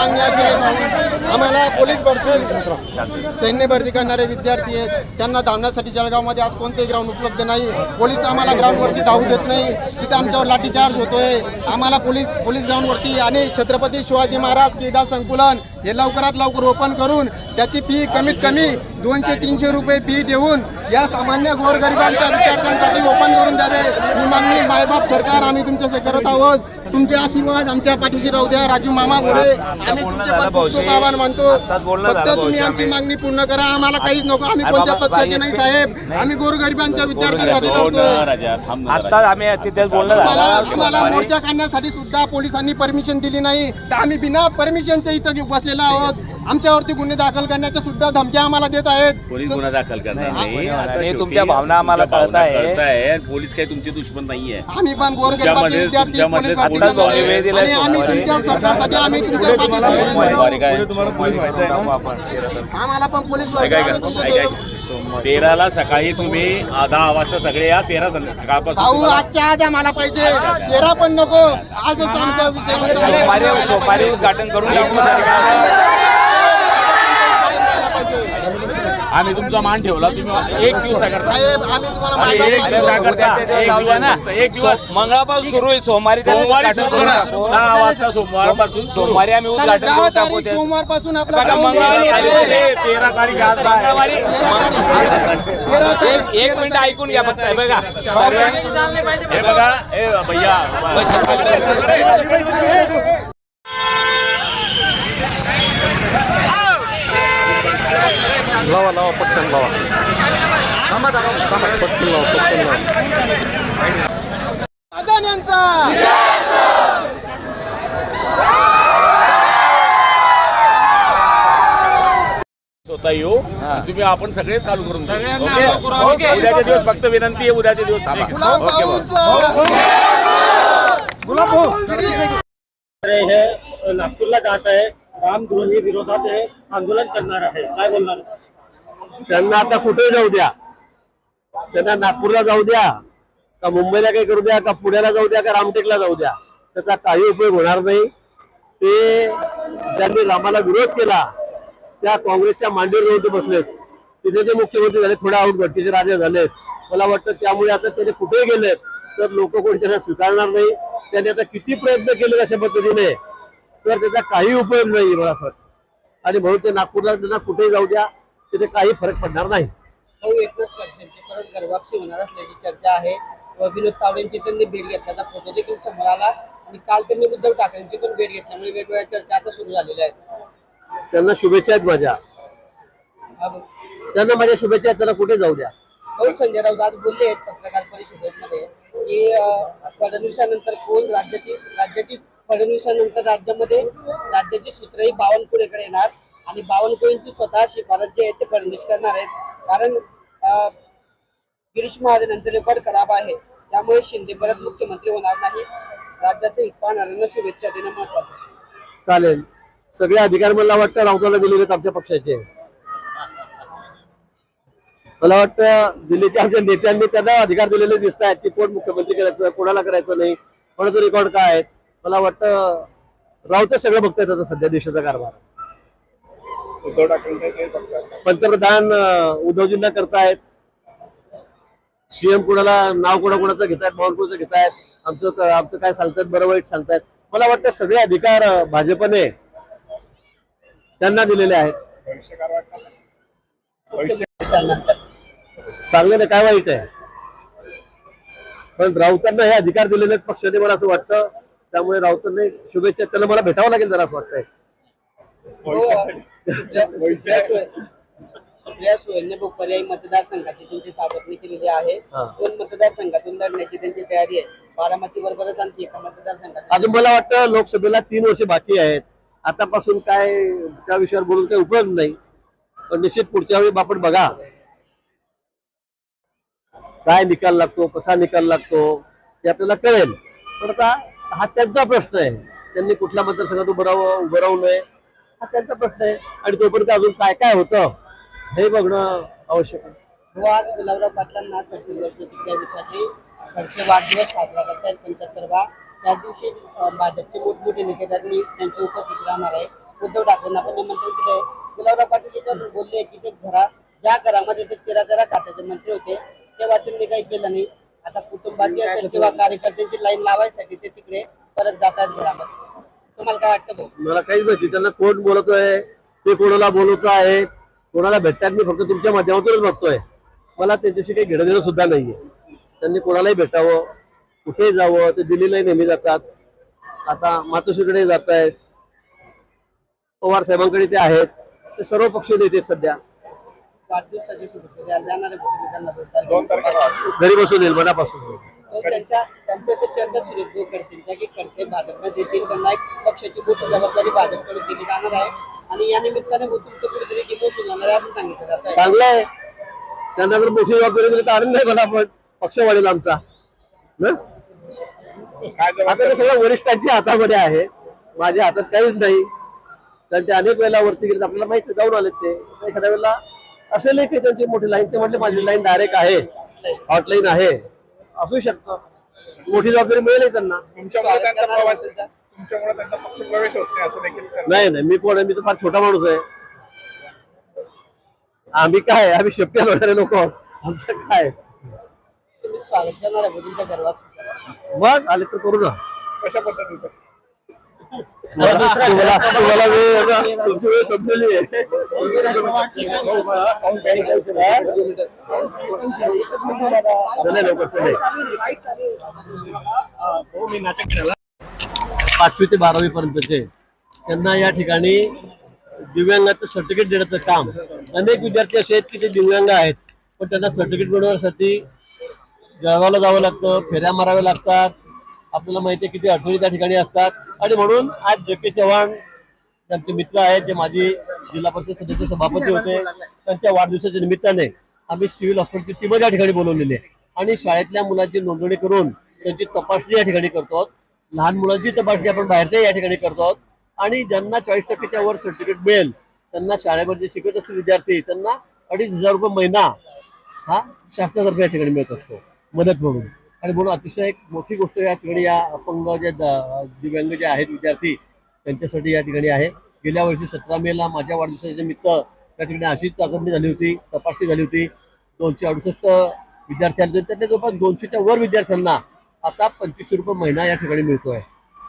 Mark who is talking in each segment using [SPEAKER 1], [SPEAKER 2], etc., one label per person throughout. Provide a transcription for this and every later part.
[SPEAKER 1] मागणी अशी आहे भाऊ, आम्हाला पोलीस भरती सैन्य भरती करणारे विद्यार्थी आहेत, त्यांना धावण्यासाठी जळगावमध्ये आज कोणतेही ग्राउंड उपलब्ध नाही. पोलीस आम्हाला ग्राउंडवरती धावू देत नाही, तिथं आमच्यावर लाठीचार्ज होतोय. आम्हाला पोलीस ग्राउंडवरती आणि छत्रपती शिवाजी महाराज क्रीडा संकुलन हे लवकरात लवकर ओपन करून त्याची फी कमीत कमी 200-300 रुपये फी देऊन या सामान्य गोरगरिबांच्या विद्यार्थ्यांसाठी ओपन करून द्यावे ही मागणी मायबाप सरकार आम्ही तुमच्याशी करत आहोत. तुमचे आशीर्वाद आमच्या पाठीशी राहू द्या. राजू मामा बोले आम्ही तुमचे खूप आभार मानतो. फक्त तुम्ही आमची मागणी पूर्ण करा, आम्हाला काहीच नको. आम्ही कोणत्या पक्षाचे नाही साहेब, आम्ही गोरगरिबांच्या विद्यार्थ्यांसाठी लढतोय. आम्हाला मोर्चा काढण्यासाठी सुद्धा पोलिसांनी परमिशन दिली नाही, तर आम्ही बिना परमिशनच्या इथं बसलेलो आहोत. आमच्यावरती गुन्हे दाखल करण्याच्या सुद्धा धमक्या आम्हाला देत आहेत.
[SPEAKER 2] पोलीस गुन्हा दाखल करणार
[SPEAKER 3] नाही, तुमच्या भावना आम्हाला कळत आहे.
[SPEAKER 2] पोलीस काही तुमचे दुश्मन नाहीये.
[SPEAKER 1] आम्ही पण गोरगरिबाचे विद्यार्थी पोलीस भरती आणि आम्ही तुमच्या सरकारसाठी आम्ही तुमच्या आम्हाला पण पोलीस
[SPEAKER 2] 13ला सकाळी तुम्ही 10 वाजता सगळे या. 13 सकाळपासून
[SPEAKER 1] आजच्या आज आम्हाला पाहिजे, 13 पण नको, आजच आमचा विषय
[SPEAKER 3] सोमवारी उद्घाटन करून
[SPEAKER 2] आम्ही तुमचा मान ठेवला. तुम्ही एक दिवस
[SPEAKER 1] साहेब आम्ही तुम्हाला
[SPEAKER 2] एक दिवस
[SPEAKER 3] मंगळापासून सुरू होईल. सोमवारी
[SPEAKER 2] 10 वाजता सोमवारपासून
[SPEAKER 3] सोमवारी आम्ही उद्घाटन
[SPEAKER 1] 10 तारीख सोमवारपासून आपला
[SPEAKER 2] 13 तारीख आज
[SPEAKER 3] मंगळवारी. एक मिनिट ऐकून घ्या फक्त. बघा
[SPEAKER 2] हे बघा भैया
[SPEAKER 4] लावा पटकन लावा. पटकन लावा.
[SPEAKER 2] स्वतः येऊ तुम्ही आपण सगळे चालू करून उद्याचे दिवस फक्त विनंती आहे. उद्याचे दिवस थांबा.
[SPEAKER 5] हे नागपूरला जात आहे, रामद्रोही विरोधात हे आंदोलन करणार आहे. काय बोलणार?
[SPEAKER 4] त्यांना आता कुठे जाऊ द्या, त्यांना नागपूरला जाऊ द्या का मुंबईला काही करू द्या का पुण्याला जाऊ द्या का रामटेकला जाऊ द्या, त्याचा काही उपयोग होणार नाही. ते ज्यांनी रामाला विरोध केला त्या काँग्रेसच्या मांडीवर येऊन ते बसलेत. तिथे ते मुख्यमंत्री झाले, थोड्या आउटगटचे राजे झालेत. मला वाटतं त्यामुळे आता ते कुठे गेलेत तर लोक कोणी त्यांना स्वीकारणार नाही. त्यांनी आता किती प्रयत्न केले अशा पद्धतीने, तर त्याचा काही उपयोग नाही मला असं वाटतं. आणि म्हणून ते नागपूरला त्यांना कुठेही जाऊ द्या, तिथे काही फरक पडणार नाही.
[SPEAKER 6] एकनाथ खडसेंची परत गर्भवापसी होणार असल्याची चर्चा आहे. विनोद तावडेंची त्यांनी भेट घेतल्याचा फोटो देखील समोर आला आणि काल त्यांनी उद्धव ठाकरेंची पण भेट घेतल्यामुळे वेगवेगळ्या चर्चा आता सुरू झालेल्या आहेत.
[SPEAKER 4] त्यांना शुभेच्छा आहेत माझ्या, त्यांना माझ्या शुभेच्छा आहेत. त्यांना कुठे जाऊ द्या.
[SPEAKER 6] संजय राऊत आज बोलले आहेत पत्रकार परिषदेमध्ये की फडणवीसानंतर कोण राज्याची फडणवीसानंतर राज्याची सूत्रही बावनकुळेकडे येणार आणि बावनकुळेंची स्वतः शिफारस जी आहे ते फडणवीस करणार आहेत. कारण गिरीश महाजनांचे रेकॉर्ड खराब आहे, त्यामुळे शिंदे परत मुख्यमंत्री होणार नाही. राज्याचे हित पाहणाऱ्यांना शुभेच्छा देणं महत्वाचं आहे.
[SPEAKER 4] चालेल. सगळे अधिकार मला वाटतं राऊताला दिलेले आहेत आमच्या पक्षाचे. मला वाटतं दिल्लीच्या आमच्या नेत्यांनी त्यांना अधिकार दिलेले दिसत आहेत की कोण मुख्यमंत्री करायचं कोणाला करायचं नाही, कोणाचं रेकॉर्ड काय आहे. मला वाटतं राऊत सगळं बघतायत आता सध्या देशाचा कारभार. पंतप्रधान उद्धवजींना करतायत, सीएम कोणाला नाव कोणाचं घेतायत, बावनकुळेचं घेतायत, आमचं काय सांगतायत, बरं वाईट सांगतायत. मला वाटतं सगळे अधिकार भाजपने त्यांना दिलेले आहेत. चांगलं नाही काय वाईट आहे, पण राऊतांना हे अधिकार दिलेले आहेत पक्षाने मला असं वाटतं. त्यामुळे राऊतांनी शुभेच्छा, त्यांना मला भेटावं लागेल जरा असं वाटतंय.
[SPEAKER 6] सुप्रिया सुळेंनी पर्यायी मतदारसंघाची त्यांची चाचपणी केलेली आहे. 2 मतदारसंघातून लढण्याची त्यांची तयारी आहे. बारामती बरोबरच आणखी एका मतदारसंघात.
[SPEAKER 4] अजून मला वाटतं लोकसभेला 3 वर्ष बाकी आहेत. आतापासून काय त्या विषयावर बोलून काही उपयोग नाही. पण निश्चित पुढच्या वेळी आपण बघा काय निकाल लागतो, कसा निकाल लागतो ते आपल्याला कळेल. पण आता हा त्यांचा प्रश्न आहे, त्यांनी कुठल्या मतदारसंघात उभं राहू नये हा त्यांचा प्रश्न आहे. आणि तोपर्यंत अजून काय काय होतं हे बघणं आवश्यक आहे.
[SPEAKER 6] आज गुलाबराव पाटलांना खडसेंवर प्रतिक्रिया विचारली. खडसे वाढदिवस साजरा करतायत 75वा. त्या दिवशी भाजपचे मोठमोठे नेते त्यांची उपस्थिती राहणार आहे. उद्धव ठाकरेंना आपण निमंत्रण दिलंय. गुलाबराव पाटील याच्यावर बोलले की ते ज्या घरामध्ये ते 13 खात्याचे मंत्री होते तेव्हा त्यांनी काही केलं नाही. आता कुटुंबाची असेल किंवा कार्यकर्त्यांची लाईन लावायसाठी ते तिकडे परत जातात घरामध्ये. तुम्हाला काय वाटतं भाऊ?
[SPEAKER 4] मला काहीच माहिती त्यांना कोण बोलतोय, ते कोणाला बोलवत आहेत, कोणाला भेटतात, मी फक्त तुमच्या माध्यमातूनच बघतोय. मला त्यांच्याशी काही घेणं देणं सुद्धा नाहीये. त्यांनी कोणालाही भेटावं, कुठेही जावं. ते दिल्लीलाही नेहमी जातात, आता मातोश्रीकडे जात आहेत, पवार साहेबांकडे ते आहेत. ते सर्व पक्ष नेते सध्या.
[SPEAKER 6] वाढदिवसाची शुभेच्छा द्यायला जाणार आहे भाऊ तुम्ही त्यांना
[SPEAKER 4] घरी बसून येईल मनापासून.
[SPEAKER 6] त्यांच्या ते चर्चा सुरू आहेत खडसेंच्या की खडसे भाजपमध्ये येतील, त्यांना एक पक्षाची मोठी जबाबदारी भाजपकडे दिली जाणार आहे आणि या निमित्ताने तुमचं कुठेतरी डिमोशन होणार आहे असं सांगितलं जात आहे.
[SPEAKER 4] चांगलं आहे, त्यांना जर मोठी जबाबदारी दिली तर आनंद आहे मला. पण पक्ष वाढेल आमचा. आता ते सगळं वरिष्ठांच्या हातामध्ये आहे, माझ्या हातात काहीच नाही. कारण ते अनेक वेळेला वरती गेले, आपल्याला माहिती जाऊन आले. ते एखाद्या वेळेला असेल की त्यांची मोठी लाईन, ते म्हटले माझी लाईन डायरेक्ट आहे, हॉटलाईन आहे, असू शकतं. मोठी जबाबदारी मिळेल त्यांना.
[SPEAKER 2] तुमच्यामुळे त्यांचा पक्ष प्रवेश होत नाही असं देखील
[SPEAKER 4] नाही, मी कोण आहे? मी तर फार छोटा माणूस आहे. आम्ही काय, आम्ही शक्य होणारे लोक आहोत. आमचं काय,
[SPEAKER 6] तुम्ही स्वागत करणार आहे तुमच्या घरवापसीचं.
[SPEAKER 4] मग आले तर करू ना.
[SPEAKER 2] कशा पद्धतीचं
[SPEAKER 4] तुम्हाला वेळ, तुमची वेळ संपलेली आहे. पाचवी ते 12वी पर्यंतचे त्यांना या ठिकाणी दिव्यांगाचं सर्टिफिकेट देण्याचं काम. अनेक विद्यार्थी असे आहेत की ते दिव्यांग आहेत, पण त्यांना सर्टिफिकेट मिळवण्यासाठी जळगावला जावं लागतं, फेऱ्या माराव्या लागतात. आपल्याला माहिती आहे किती अडचणी त्या ठिकाणी असतात. आणि म्हणून आज जे.के. चव्हाण त्यांचे मित्र आहेत, जे माजी जिल्हा परिषद सदस्य सभापती होते, त्यांच्या वाढदिवसाच्या निमित्ताने आम्ही सिव्हिल हॉस्पिटलची टीम या ठिकाणी बोलवलेली आहे आणि शाळेतल्या मुलांची नोंदणी करून त्यांची तपासणी या ठिकाणी करतो आहोत. लहान मुलांची तपासणी आपण बाहेरच्या या ठिकाणी करतो आहोत. आणि ज्यांना 40% वर सर्टिफिकेट मिळेल त्यांना शाळेमध्ये शिकत असतील विद्यार्थी, त्यांना 2,500 रुपये महिना हा शासनातर्फे या ठिकाणी मिळत असतो मदत म्हणून. आणि म्हणून अतिशय एक मोठी गोष्ट या ठिकाणी या अपंग जे दिव्यांग जे आहेत विद्यार्थी त्यांच्यासाठी या ठिकाणी आहे. गेल्या वर्षी 17 मेला माझ्या वाढदिवसाच्या निमित्त त्या ठिकाणी अशीच चाचपणी झाली होती, तपासणी झाली होती. 268 विद्यार्थी आले होते, त्यातल्या जवळपास 200च्या वर विद्यार्थ्यांना आता 2500 रुपये महिना या ठिकाणी मिळतोय.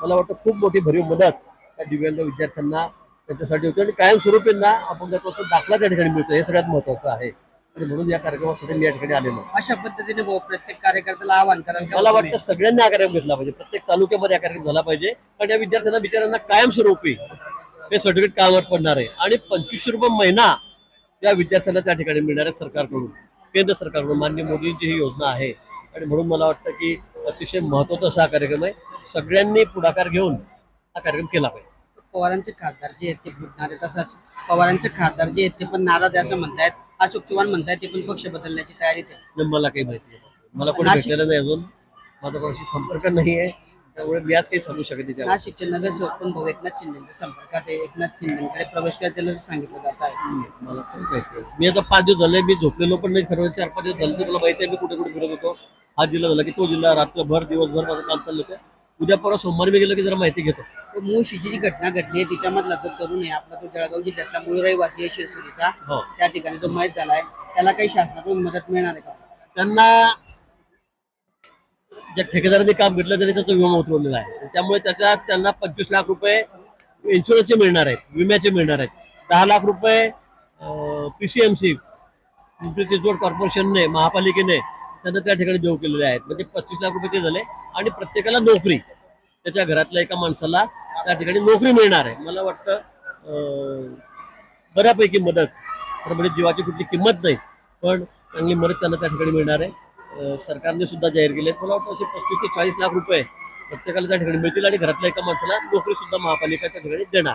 [SPEAKER 4] मला वाटतं खूप मोठी भरीव मदत त्या दिव्यांग विद्यार्थ्यांना त्यांच्यासाठी होती आणि कायमस्वरूपींना अपंगत्वाचा दाखला त्या ठिकाणी मिळतो, हे सगळ्यात महत्वाचं आहे. आणि म्हणून या कार्यक्रमासाठी मी या ठिकाणी आलेलो.
[SPEAKER 6] अशा पद्धतीने भाऊ प्रत्येक कार्यकर्त्याला आवाहन कराल का?
[SPEAKER 4] मला वाटतं सगळ्यांनी हा कार्यक्रम घेतला पाहिजे, प्रत्येक तालुक्यामध्ये हा कार्यक्रम झाला पाहिजे. कारण या विद्यार्थ्यांना बिचाऱ्यांना कायमस्वरूपी हे सर्टिफिकेट कामावर पडणार आहे आणि 2500 रुपये महिना या विद्यार्थ्यांना त्या ठिकाणी मिळणार आहे सरकारकडून, केंद्र सरकारकडून. माननीय मोदींची ही योजना आहे आणि म्हणून मला वाटतं की अतिशय महत्वाचा असा हा कार्यक्रम आहे. सगळ्यांनी पुढाकार घेऊन हा कार्यक्रम केला पाहिजे.
[SPEAKER 6] पवारांचे खासदार जे आहेत ते फुटणार आहे, तसंच पवारांचे खासदार जे आहेत ते पण नाराज आहे असं म्हणतायत. अशोक चव्हाण म्हणतायत ते पण पक्ष बदलण्याची तयारीत आहे.
[SPEAKER 4] मला काही माहिती नाही, मला कोणी भेटलेलं नाही अजून, माझा कोणाशी संपर्क नाही आहे, त्यामुळे मी आज काही सांगू शकत नाही.
[SPEAKER 6] नाशिकचे नगरसेवक पण भाऊ एकनाथ शिंदेच्या संपर्कात आहे, एकनाथ शिंदेकडे प्रवेश करतील असं सांगितलं जात आहे.
[SPEAKER 4] मला काही माहिती नाही. मी आता 5 दिवस झाले, मी झोपलेलो पण नाही. खरं 4-5 दिवस झाले मला माहिती आहे मी कुठे कुठे फिरत होतो. हा जिल्हा झाला की तो जिल्हा, रात्रभर दिवसभर माझं काम चाललं होतं. उद्या परवा सोमवारी मी गेलो की जरा माहिती घेतो.
[SPEAKER 6] मुळशीची जी घटना घडली आहे तिच्यामधला जो तरुण आहे आपला, तो जळगाव जिल्ह्यातला मूळ रहिवासी आहे शिरसोलीचा, त्या ठिकाणी जो मयत झालाय त्याला काही शासनाकडून मदत मिळणार आहे का?
[SPEAKER 4] त्यांना ज्या ठेकेदारांनी काम घेतलं त्यांनी त्याचा विमा उतरवलेला आहे, त्यामुळे त्याच्यात त्यांना 25 लाख रुपये इन्शुरन्सचे मिळणार आहेत, विम्याचे मिळणार आहेत. 10 लाख रुपये PCMC पिंपरी चिंचवड कॉर्पोरेशनने, महापालिकेने त्यांना त्या ठिकाणी देऊ केलेले आहेत. म्हणजे 35 लाख रुपये ते झाले आणि प्रत्येकाला नोकरी, त्याच्या घरातल्या एका माणसाला त्या ठिकाणी नोकरी मिळणार आहे. मला वाटतं बऱ्यापैकी मदत, म्हणजे जीवाची कुठली किंमत नाही पण चांगली मदत त्यांना त्या ठिकाणी मिळणार आहे. सरकारने सुद्धा जाहीर केले. मला वाटतं असे 35 ते 40 लाख रुपये प्रत्येकाला त्या ठिकाणी मिळतील आणि घरातल्या एका माणसाला नोकरी सुद्धा महापालिका त्या ठिकाणी देणार.